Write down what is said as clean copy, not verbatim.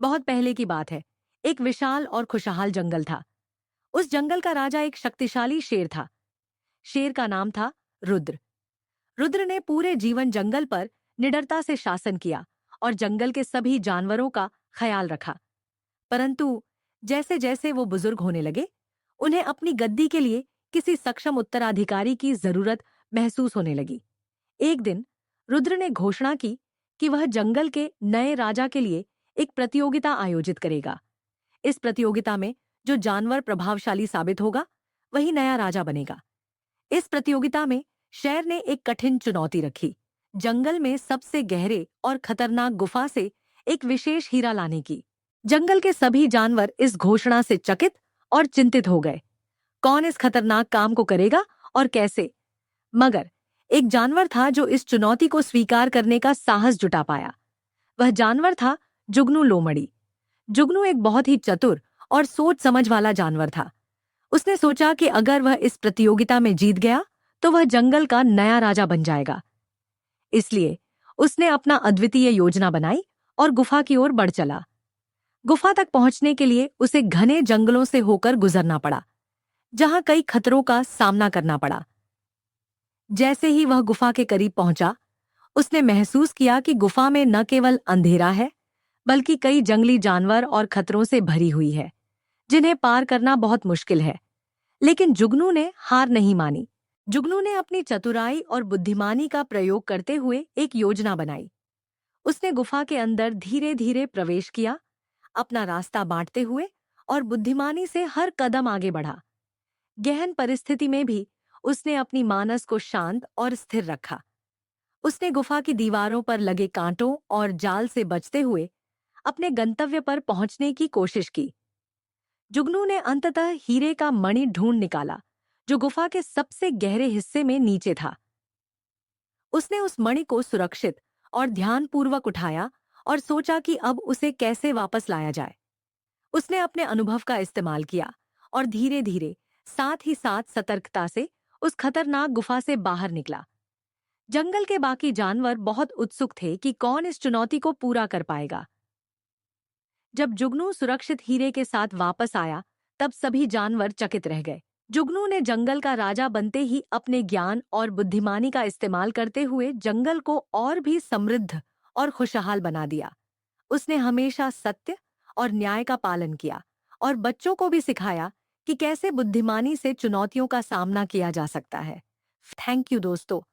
बहुत पहले की बात है। एक विशाल और खुशहाल जंगल था। उस जंगल का राजा एक शक्तिशाली शेर था। शेर का नाम था रुद्र। रुद्र ने पूरे जीवन जंगल पर निडरता से शासन किया और जंगल के सभी जानवरों का ख्याल रखा। परंतु जैसे जैसे वो बुजुर्ग होने लगे, उन्हें अपनी गद्दी के लिए किसी सक्षम उत्तराधिकारी की जरूरत महसूस होने लगी। एक दिन रुद्र ने घोषणा की कि वह जंगल के नए राजा के लिए एक प्रतियोगिता आयोजित करेगा। इस प्रतियोगिता में जो जानवर प्रभावशाली साबित होगा, वही नया राजा बनेगा। इस प्रतियोगिता में शेर ने एक कठिन चुनौती रखी, जंगल में सबसे गहरे और खतरनाक गुफा से एक विशेष हीरा लाने की। जंगल के सभी जानवर इस घोषणा से चकित और चिंतित हो गए। कौन इस खतरनाक काम को करेगा और कैसे? मगर एक जानवर था जो इस चुनौती को स्वीकार करने का साहस जुटा पाया। वह जानवर था जुगनू लोमड़ी। जुगनू एक बहुत ही चतुर और सोच समझ वाला जानवर था। उसने सोचा कि अगर वह इस प्रतियोगिता में जीत गया तो वह जंगल का नया राजा बन जाएगा। इसलिए उसने अपना अद्वितीय योजना बनाई और गुफा की ओर बढ़ चला। गुफा तक पहुंचने के लिए उसे घने जंगलों से होकर गुजरना पड़ा, जहां कई खतरों का सामना करना पड़ा। जैसे ही वह गुफा के करीब पहुंचा, उसने महसूस किया कि गुफा में न केवल अंधेरा है, बल्कि कई जंगली जानवर और खतरों से भरी हुई है, जिन्हें पार करना बहुत मुश्किल है। लेकिन जुगनू ने हार नहीं मानी। जुगनू ने अपनी चतुराई और बुद्धिमानी का प्रयोग करते हुए एक योजना बनाई। उसने गुफा के अंदर धीरे धीरे प्रवेश किया, अपना रास्ता बांटते हुए और बुद्धिमानी से हर कदम आगे बढ़ा। गहन परिस्थिति में भी उसने अपनी मानस को शांत और स्थिर रखा। उसने गुफा की दीवारों पर लगे कांटों और जाल से बचते हुए अपने गंतव्य पर पहुंचने की कोशिश की। जुगनू ने अंततः हीरे का मणि ढूंढ निकाला, जो गुफा के सबसे गहरे हिस्से में नीचे था। उसने उस मणि को सुरक्षित और ध्यानपूर्वक उठाया और सोचा कि अब उसे कैसे वापस लाया जाए। उसने अपने अनुभव का इस्तेमाल किया और धीरे धीरे, साथ ही साथ सतर्कता से उस खतरनाक गुफा से बाहर निकला। जंगल के बाकी जानवर बहुत उत्सुक थे कि कौन इस चुनौती को पूरा कर पाएगा। जब जुगनू सुरक्षित हीरे के साथ वापस आया, तब सभी जानवर चकित रह गए। जुगनू ने जंगल का राजा बनते ही अपने ज्ञान और बुद्धिमानी का इस्तेमाल करते हुए जंगल को और भी समृद्ध और खुशहाल बना दिया। उसने हमेशा सत्य और न्याय का पालन किया और बच्चों को भी सिखाया कि कैसे बुद्धिमानी से चुनौतियों का सामना किया जा सकता है। थैंक यू दोस्तों।